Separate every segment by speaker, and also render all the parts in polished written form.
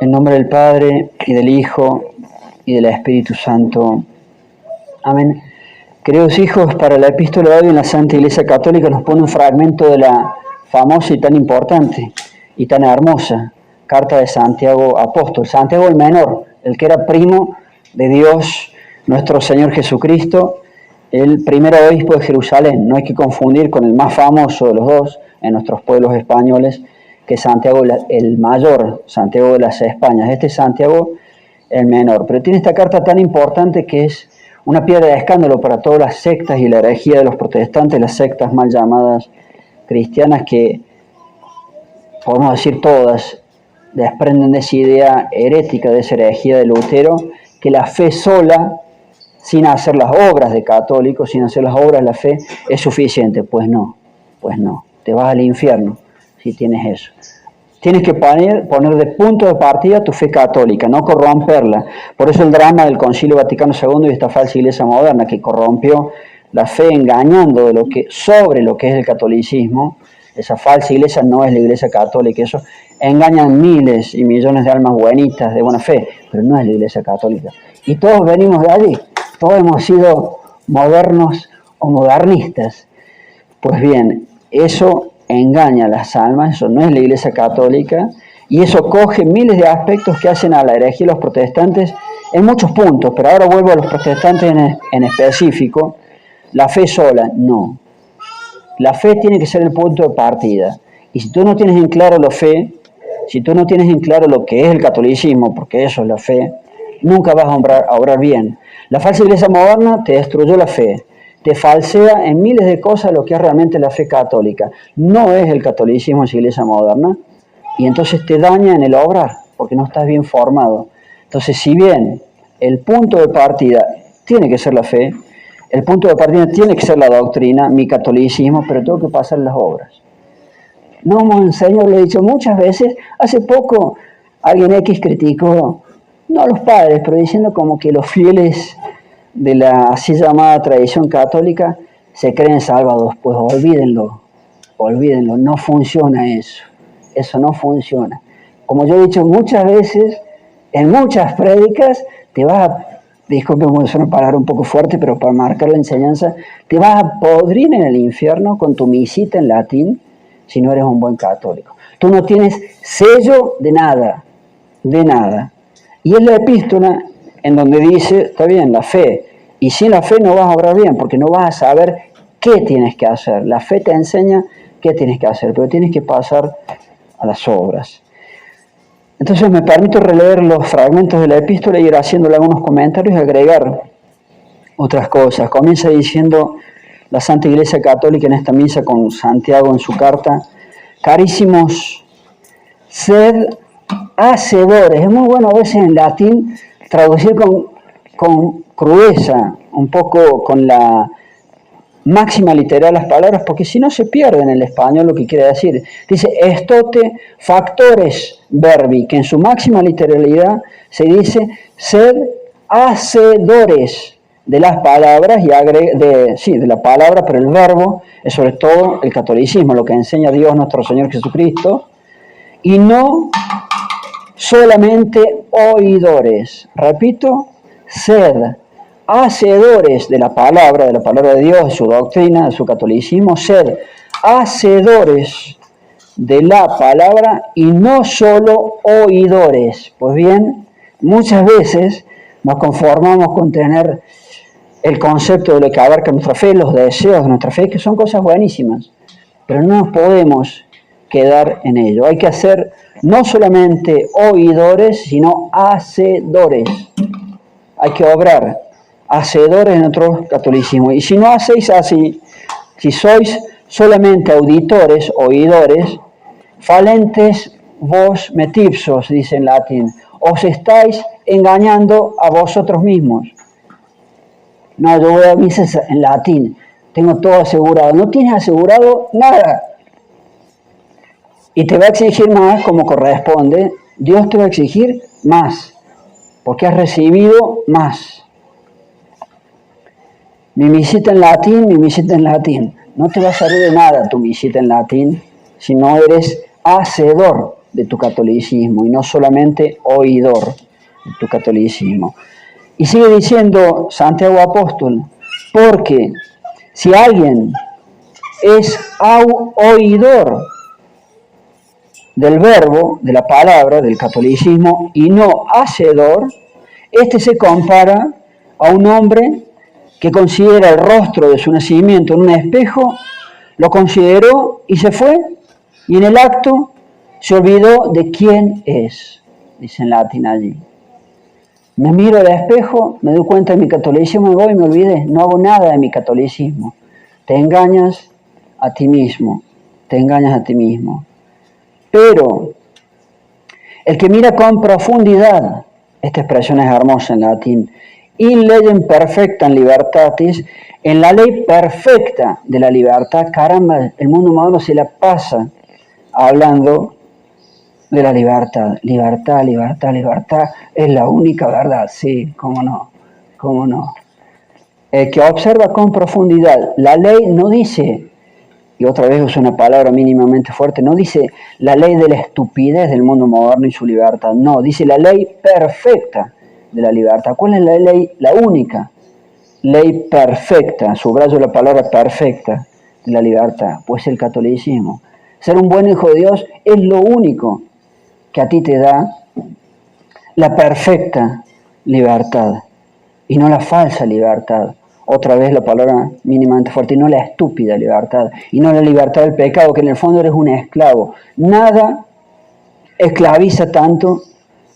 Speaker 1: En nombre del Padre, y del Hijo, y del Espíritu Santo. Amén. Queridos hijos, para la epístola de hoy en la Santa Iglesia Católica nos pone un fragmento de la famosa y tan importante y tan hermosa carta de Santiago Apóstol. Santiago el Menor, el que era primo de Dios, nuestro Señor Jesucristo, el primer obispo de Jerusalén. No hay que confundir con el más famoso de los dos en nuestros pueblos españoles, que es Santiago el Mayor, Santiago de las Españas. Este es Santiago el Menor. Pero tiene esta carta tan importante que es una piedra de escándalo para todas las sectas y la herejía de los protestantes, las sectas mal llamadas cristianas, que, podemos decir todas, desprenden de esa idea herética, de esa herejía de Lutero, que la fe sola, sin hacer las obras de católico, sin hacer las obras de la fe, es suficiente. Pues no, te vas al infierno si tienes eso. Tienes que poner de punto de partida tu fe católica, no corromperla. Por eso el drama del Concilio Vaticano II y esta falsa iglesia moderna que corrompió la fe engañando sobre lo que es el catolicismo. Esa falsa iglesia no es la iglesia católica, eso engañan miles y millones de almas buenitas de buena fe, pero no es la iglesia católica. Y todos venimos de allí, todos hemos sido modernos o modernistas. Pues bien, eso engaña a las almas, eso no es la iglesia católica, y eso coge miles de aspectos que hacen a la herejía los protestantes en muchos puntos, pero ahora vuelvo a los protestantes en específico. La fe sola, no. La fe tiene que ser el punto de partida, y si tú no tienes en claro la fe, si tú no tienes en claro lo que es el catolicismo, porque eso es la fe, nunca vas a obrar bien. La falsa iglesia moderna te destruyó la fe, te falsea en miles de cosas lo que es realmente la fe católica. No es el catolicismo, es la iglesia moderna, y entonces te daña en el obrar, porque no estás bien formado. Entonces, si bien el punto de partida tiene que ser la fe, el punto de partida tiene que ser la doctrina, mi catolicismo, pero tengo que pasar las obras. No, monseñor, lo he dicho muchas veces. Hace poco alguien X criticó, no a los padres, pero diciendo como que los fieles de la así llamada tradición católica se creen salvados. Pues olvídenlo, no funciona eso no funciona. Como yo he dicho muchas veces, en muchas prédicas, disculpen, voy a usar una palabra un poco fuerte, pero para marcar la enseñanza, te vas a podrir en el infierno con tu misita en latín si no eres un buen católico. Tú no tienes sello de nada. Y es la epístola en donde dice, está bien, la fe, y sin la fe no vas a obrar bien, porque no vas a saber qué tienes que hacer. La fe te enseña qué tienes que hacer, pero tienes que pasar a las obras. Entonces me permito releer los fragmentos de la epístola y ir haciéndole algunos comentarios y agregar otras cosas. Comienza diciendo la Santa Iglesia Católica en esta misa con Santiago en su carta: carísimos, sed hacedores. Es muy bueno a veces en latín traducir con crudeza, un poco con la máxima literal las palabras, porque si no se pierde en el español lo que quiere decir. Dice estote factores verbi, que en su máxima literalidad se dice sed hacedores de las palabras, de la palabra, pero el verbo es sobre todo el catolicismo, lo que enseña Dios nuestro Señor Jesucristo, y no solamente oidores. Repito, sed hacedores de la palabra de Dios, de su doctrina, de su catolicismo, sed hacedores de la palabra y no solo oidores. Pues bien, muchas veces nos conformamos con tener el concepto de lo que abarca nuestra fe, los deseos de nuestra fe, que son cosas buenísimas, pero no nos podemos quedar en ello. Hay que hacer no solamente oidores, sino hacedores. Hay que obrar, hacedores de nuestro catolicismo. Y si no hacéis así, si sois solamente auditores, oidores, falentes vos metipsos, dice en latín, os estáis engañando a vosotros mismos. No, yo voy a misa en latín, tengo todo asegurado. No tienes asegurado nada. Y te va a exigir más como corresponde. Dios te va a exigir más, porque has recibido más. Mi misita en latín. No te va a servir de nada tu misita en latín si no eres hacedor de tu catolicismo y no solamente oidor de tu catolicismo. Y sigue diciendo Santiago Apóstol, porque si alguien es oidor del verbo, de la palabra, del catolicismo, y no hacedor, este se compara a un hombre que considera el rostro de su nacimiento en un espejo, lo consideró y se fue, y en el acto se olvidó de quién es, dice en latín allí. Me miro al espejo, me doy cuenta de mi catolicismo, me voy y me olvidé, no hago nada de mi catolicismo. Te engañas a ti mismo, te engañas a ti mismo. Pero el que mira con profundidad, esta expresión es hermosa en latín, in legem perfecta en libertatis, en la ley perfecta de la libertad, caramba, el mundo moderno se la pasa hablando de la libertad, libertad, libertad, libertad, es la única verdad, sí, cómo no, cómo no. El que observa con profundidad, la ley no dice, y otra vez uso una palabra mínimamente fuerte, no dice la ley de la estupidez del mundo moderno y su libertad, no, dice la ley perfecta de la libertad. ¿Cuál es la ley? La única ley perfecta, subrayo la palabra perfecta de la libertad, pues el catolicismo. Ser un buen hijo de Dios es lo único que a ti te da la perfecta libertad y no la falsa libertad. Otra vez la palabra mínimamente fuerte, y no la estúpida libertad, y no la libertad del pecado, que en el fondo eres un esclavo. Nada esclaviza tanto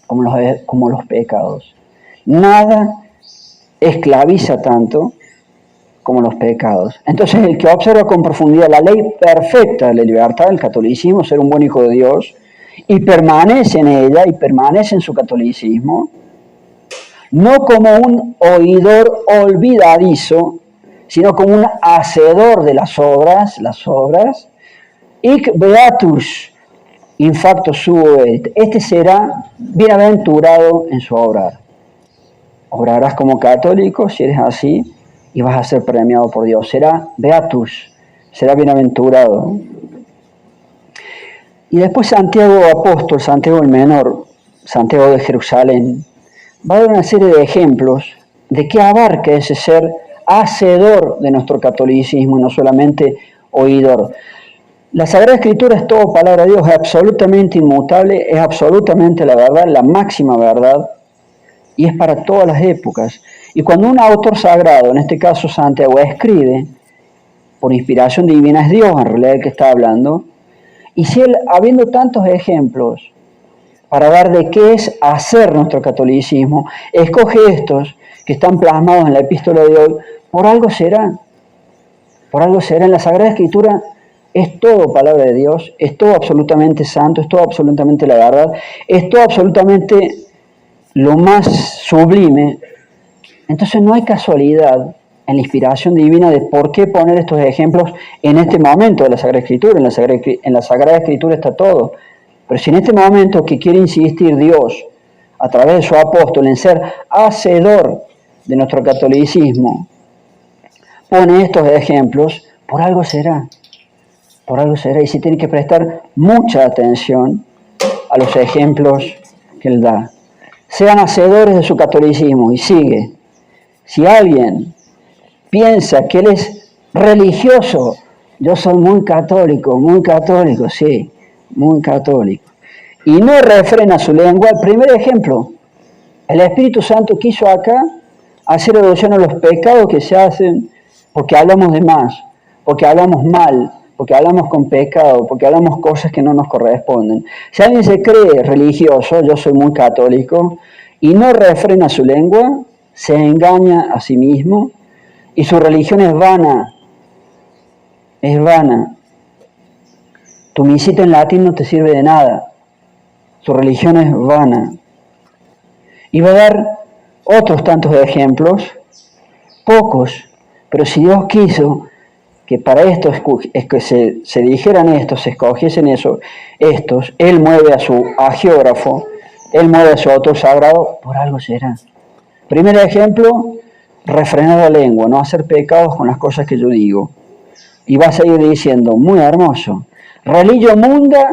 Speaker 1: como los pecados. Nada esclaviza tanto como los pecados. Entonces el que observa con profundidad la ley perfecta de la libertad del catolicismo, ser un buen hijo de Dios, y permanece en ella, y permanece en su catolicismo, no como un oidor olvidadizo, sino como un hacedor de las obras, hic beatus in facto suo erit. Este será bienaventurado en su obrar. Obrarás como católico, si eres así, y vas a ser premiado por Dios. Será beatus, será bienaventurado. Y después Santiago Apóstol, Santiago el Menor, Santiago de Jerusalén, va a dar una serie de ejemplos de qué abarca ese ser hacedor de nuestro catolicismo y no solamente oidor. La Sagrada Escritura es todo palabra de Dios, es absolutamente inmutable, es absolutamente la verdad, la máxima verdad, y es para todas las épocas. Y cuando un autor sagrado, en este caso Santiago, escribe, por inspiración divina, es Dios en realidad el que está hablando, y si él, habiendo tantos ejemplos para dar de qué es hacer nuestro catolicismo, escoge estos que están plasmados en la epístola de hoy, por algo será. Por algo será. En la Sagrada Escritura es todo palabra de Dios, es todo absolutamente santo, es todo absolutamente la verdad, es todo absolutamente lo más sublime. Entonces no hay casualidad en la inspiración divina de por qué poner estos ejemplos en este momento de la Sagrada Escritura. En la Sagrada Escritura está todo. Pero si en este momento que quiere insistir Dios a través de su apóstol en ser hacedor de nuestro catolicismo, pone estos ejemplos, por algo será. Por algo será. Y se tiene que prestar mucha atención a los ejemplos que él da. Sean hacedores de su catolicismo. Y sigue. Si alguien piensa que él es religioso, yo soy muy católico, sí, muy católico, y no refrena su lengua, el primer ejemplo, el Espíritu Santo quiso acá hacer alusión a los pecados que se hacen porque hablamos de más, porque hablamos mal, porque hablamos con pecado, porque hablamos cosas que no nos corresponden. Si alguien se cree religioso, yo soy muy católico, y no refrena su lengua, se engaña a sí mismo, y su religión es vana. Es vana. Tu misita en latín no te sirve de nada. Tu religión es vana. Y va a dar otros tantos ejemplos, pocos, pero si Dios quiso que para esto es que se dijeran estos, se escogiesen estos, Él mueve a su agiógrafo, Él mueve a su autor sagrado, por algo será. Primer ejemplo, refrenar la lengua, no hacer pecados con las cosas que yo digo. Y va a seguir diciendo, muy hermoso, religio munda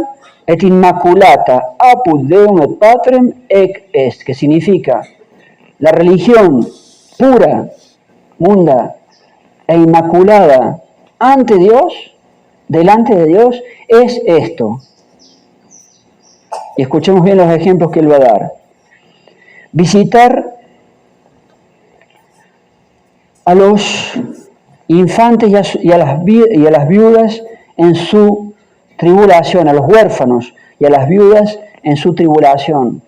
Speaker 1: et immaculata apud Deum et Patrem ec est, que significa la religión pura, munda e inmaculada ante Dios, delante de Dios, es esto. Y escuchemos bien los ejemplos que él va a dar. Visitar a los infantes y a las viudas en su tribulación, a los huérfanos y a las viudas en su tribulación.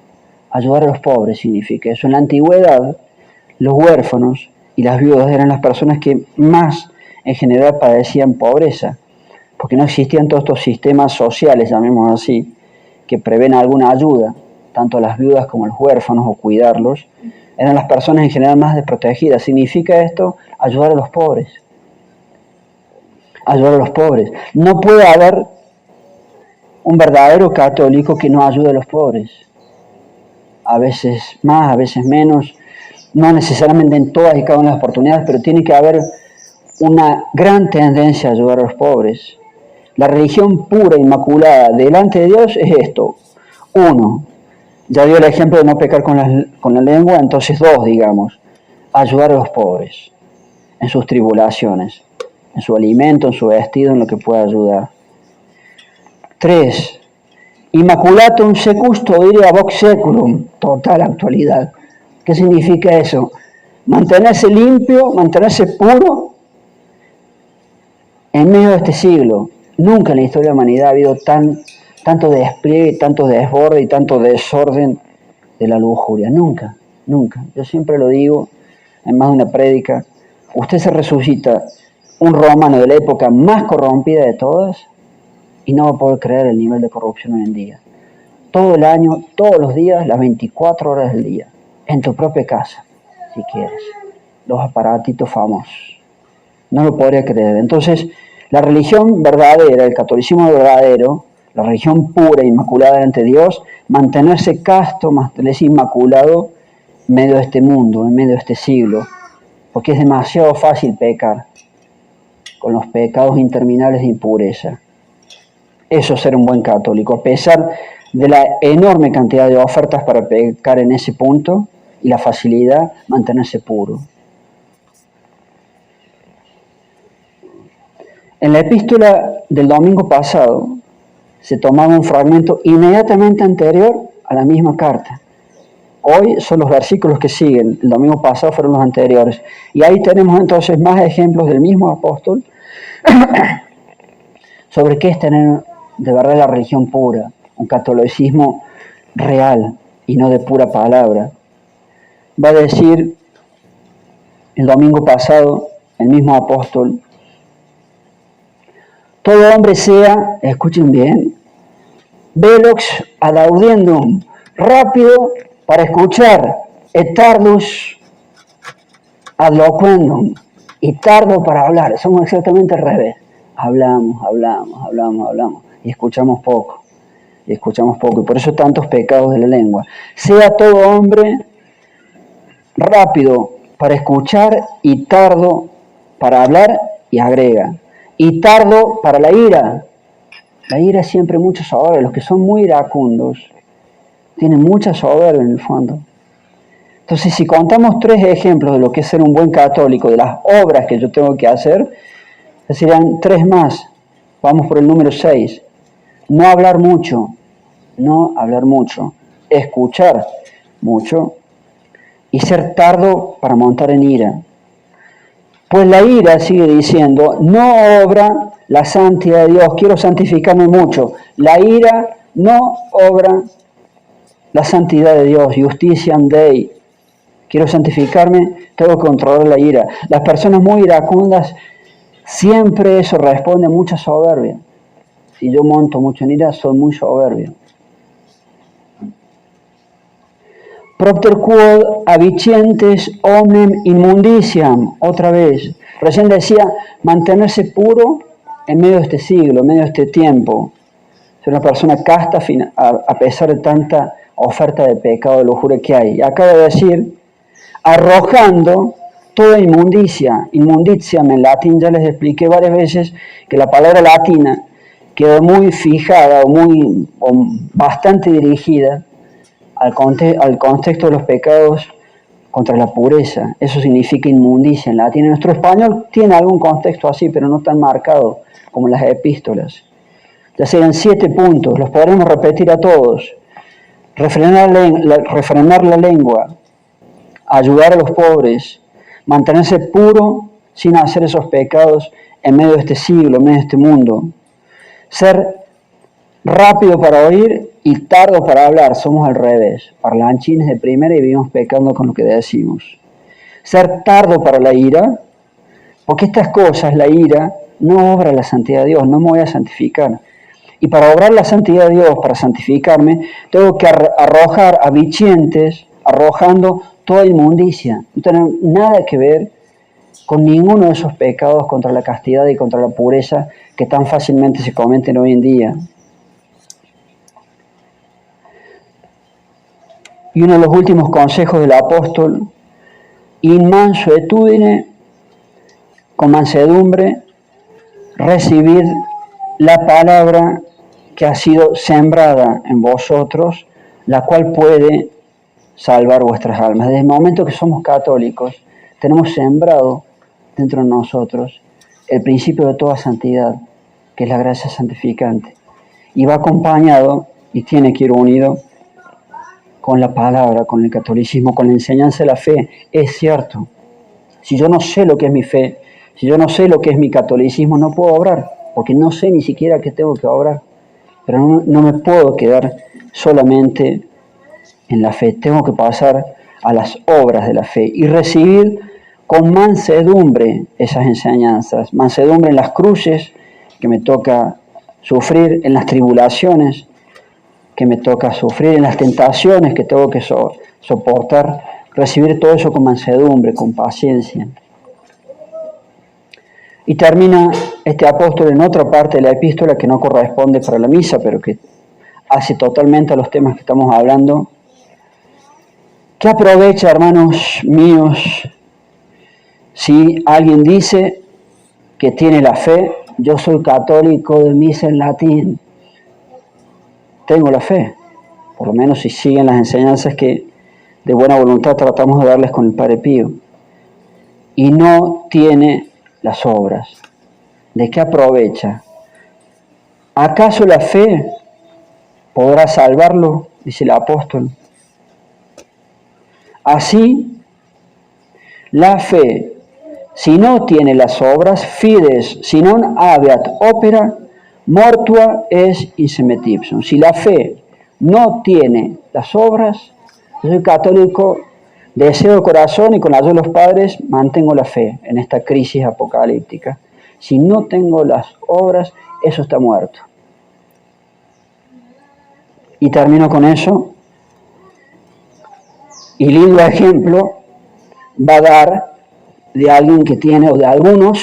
Speaker 1: Ayudar a los pobres significa eso. En la antigüedad, los huérfanos y las viudas eran las personas que más en general padecían pobreza, porque no existían todos estos sistemas sociales, llamémoslo así, que prevén alguna ayuda, tanto a las viudas como a los huérfanos o cuidarlos. Eran las personas en general más desprotegidas. Significa esto ayudar a los pobres. Ayudar a los pobres. No puede haber un verdadero católico que no ayude a los pobres. A veces más, a veces menos, no necesariamente en todas y cada una de las oportunidades, pero tiene que haber una gran tendencia a ayudar a los pobres. La religión pura, inmaculada, delante de Dios es esto. 1, ya dio el ejemplo de no pecar con la lengua, entonces 2, digamos, ayudar a los pobres en sus tribulaciones, en su alimento, en su vestido, en lo que pueda ayudar. 3, immaculatum secus toderea vox seculum, total actualidad. ¿Qué significa eso? Mantenerse limpio, mantenerse puro en medio de este siglo. Nunca en la historia de la humanidad ha habido tanto despliegue, tanto desborde y tanto desorden de la lujuria. Nunca, nunca. Yo siempre lo digo en más de una prédica. Usted se resucita un romano de la época más corrompida de todas y no va a poder creer el nivel de corrupción hoy en día. Todo el año, todos los días, las 24 horas del día. En tu propia casa, si quieres. Los aparatitos famosos. No lo podría creer. Entonces, la religión verdadera, el catolicismo verdadero, la religión pura e inmaculada ante Dios, mantenerse casto, mantenerse inmaculado en medio de este mundo, en medio de este siglo, porque es demasiado fácil pecar con los pecados interminables de impureza. Eso es ser un buen católico, a pesar de la enorme cantidad de ofertas para pecar en ese punto y la facilidad, mantenerse puro. En la epístola del domingo pasado se tomaba un fragmento inmediatamente anterior a la misma carta. Hoy son los versículos que siguen, el domingo pasado fueron los anteriores. Y ahí tenemos entonces más ejemplos del mismo apóstol sobre qué es tener de verdad la religión pura, un catolicismo real y no de pura palabra. Va a decir el domingo pasado el mismo apóstol: todo hombre sea, escuchen bien, velox ad audiendum, rápido para escuchar, et tardus ad loquendum, y tardo para hablar. Somos exactamente al revés. Hablamos, y escuchamos poco. Y por eso tantos pecados de la lengua. Sea todo hombre rápido para escuchar y tardo para hablar, y agrega, y tardo para la ira. La ira es siempre mucha soberbia. Los que son muy iracundos tienen mucha soberbia en el fondo. Entonces, si contamos 3 ejemplos de lo que es ser un buen católico, de las obras que yo tengo que hacer, serían 3 más. Vamos por el número 6. No hablar mucho, escuchar mucho y ser tardo para montar en ira. Pues la ira, sigue diciendo, no obra la santidad de Dios. Quiero santificarme mucho. La ira no obra la santidad de Dios. Justitiam Dei. Quiero santificarme, tengo que controlar la ira. Las personas muy iracundas, siempre eso responde a mucha soberbia. Si yo monto mucho en ira, soy muy soberbio. Propter quod avicientes omnem immundiciam, otra vez. Recién decía, mantenerse puro en medio de este siglo, en medio de este tiempo. Ser una persona casta a pesar de tanta oferta de pecado, de lujuria que hay. Y acaba de decir, arrojando toda inmundicia. Indiciam en latín, ya les expliqué varias veces que la palabra latina quedó muy fijada o bastante dirigida al contexto de los pecados contra la pureza. Eso significa inmundicia en latín. En nuestro español tiene algún contexto así, pero no tan marcado como las epístolas. Ya serían 7 puntos, los podremos repetir a todos. Refrenar la lengua, ayudar a los pobres, mantenerse puro sin hacer esos pecados en medio de este siglo, en medio de este mundo. Ser rápido para oír y tardo para hablar, somos al revés, parlanchines de primera y vivimos pecando con lo que decimos. Ser tardo para la ira, porque estas cosas, la ira, no obra la santidad de Dios, no me voy a santificar. Y para obrar la santidad de Dios, para santificarme, tengo que arrojar a bichientes, arrojando toda inmundicia. No tiene nada que ver con ninguno de esos pecados contra la castidad y contra la pureza que tan fácilmente se cometen hoy en día. Y uno de los últimos consejos del apóstol, in mansuetudine, con mansedumbre, recibid la palabra que ha sido sembrada en vosotros, la cual puede salvar vuestras almas. Desde el momento que somos católicos, tenemos sembrado dentro de nosotros el principio de toda santidad, que es la gracia santificante. Y va acompañado, y tiene que ir unido, con la palabra, con el catolicismo, con la enseñanza de la fe. Es cierto, si yo no sé lo que es mi fe, si yo no sé lo que es mi catolicismo, no puedo obrar, porque no sé ni siquiera qué tengo que obrar. Pero no me puedo quedar solamente en la fe, tengo que pasar a las obras de la fe y recibir con mansedumbre esas enseñanzas, mansedumbre en las cruces que me toca sufrir, en las tribulaciones que me toca sufrir, en las tentaciones que tengo que soportar, recibir todo eso con mansedumbre, con paciencia. Y termina este apóstol en otra parte de la epístola que no corresponde para la misa, pero que hace totalmente a los temas que estamos hablando. ¿Qué aprovecha, hermanos míos, si alguien dice que tiene la fe? Yo soy católico de misa en latín. Tengo la fe, por lo menos si siguen las enseñanzas que de buena voluntad tratamos de darles con el Padre Pío. Y no tiene las obras. ¿De qué aprovecha? ¿Acaso la fe podrá salvarlo? Dice el apóstol. Así, la fe, si no tiene las obras, fides, si non habeat opera, mortua es insemet ipsum. Si la fe no tiene las obras, yo soy católico, deseo de corazón y con la ayuda de los padres mantengo la fe en esta crisis apocalíptica. Si no tengo las obras, eso está muerto. Y termino con eso. Y lindo ejemplo va a dar de alguien que tiene, o de algunos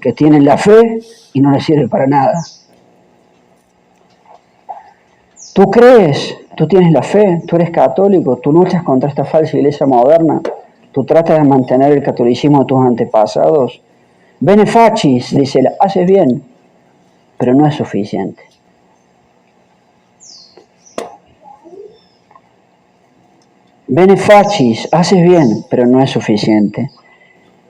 Speaker 1: que tienen la fe y no les sirve para nada. ¿Tú crees? ¿Tú tienes la fe? ¿Tú eres católico? ¿Tú luchas contra esta falsa iglesia moderna? ¿Tú tratas de mantener el catolicismo de tus antepasados? Bene facis, dice él, haces bien, pero no es suficiente. Bene facis, haces bien, pero no es suficiente.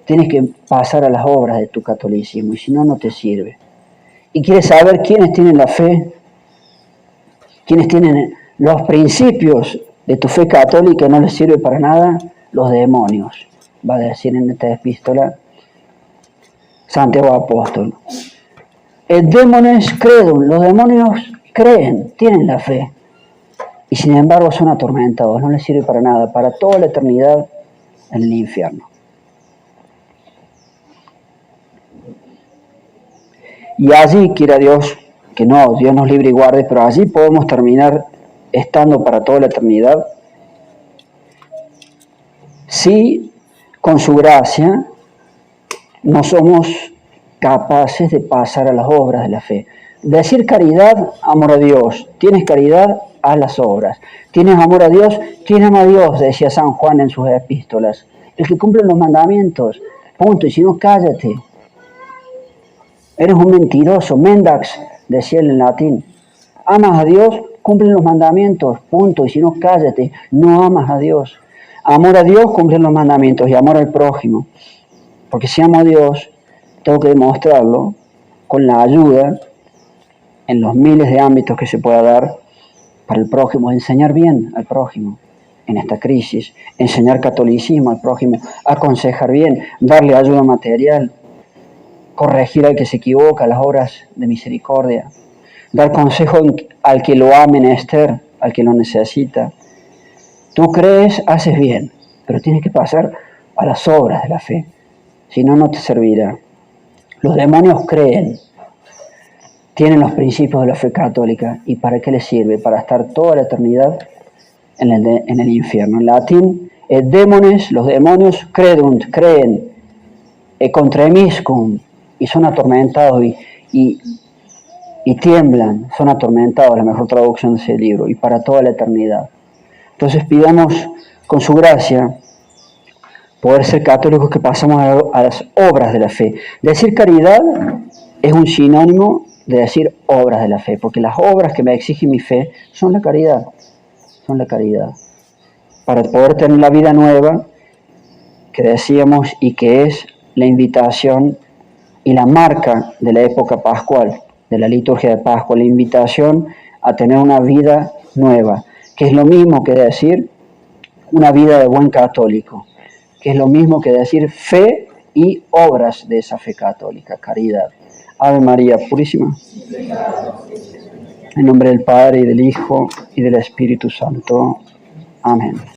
Speaker 1: Tienes que pasar a las obras de tu catolicismo, y si no, no te sirve. ¿Y quieres saber quiénes tienen la fe? ¿Quiénes tienen los principios de tu fe católica no les sirve para nada? Los demonios, va a decir en esta epístola Santiago Apóstol. El demones credum, los demonios creen, tienen la fe, y sin embargo son atormentados, no les sirve para nada, para toda la eternidad en el infierno. Y allí, quiera Dios, que no, Dios nos libre y guarde, pero allí podemos terminar estando para toda la eternidad, si con su gracia no somos capaces de pasar a las obras de la fe. Decir caridad, amor a Dios. Tienes caridad, haz las obras. Tienes amor a Dios, tienes amor a Dios, decía San Juan en sus epístolas. El que cumple los mandamientos, punto. Y si no, cállate. Eres un mentiroso, mendax decía él en latín. Amas a Dios, cumplen los mandamientos, punto. Y si no, cállate, no amas a Dios. Amor a Dios, cumplen los mandamientos y amor al prójimo. Porque si amo a Dios, tengo que demostrarlo con la ayuda en los miles de ámbitos que se pueda dar para el prójimo, enseñar bien al prójimo en esta crisis, enseñar catolicismo al prójimo, aconsejar bien, darle ayuda material, corregir al que se equivoca, las obras de misericordia, dar consejo al que lo ha menester, al que lo necesita. Tú crees, haces bien, pero tienes que pasar a las obras de la fe, si no, no te servirá. Los demonios creen, tienen los principios de la fe católica, ¿y para qué les sirve? Para estar toda la eternidad en el infierno. En latín, los demonios credunt, creen, contremiscum, y son atormentados y tiemblan, son atormentados, la mejor traducción de ese libro, y para toda la eternidad. Entonces pidamos con su gracia poder ser católicos que pasamos a las obras de la fe. Decir caridad es un sinónimo de decir obras de la fe, porque las obras que me exige mi fe son la caridad, para poder tener la vida nueva que decíamos y que es la invitación y la marca de la época pascual, de la liturgia de Pascua, la invitación a tener una vida nueva, que es lo mismo que decir una vida de buen católico, que es lo mismo que decir fe y obras de esa fe católica, caridad. Ave María Purísima. En nombre del Padre, y del Hijo, y del Espíritu Santo. Amén.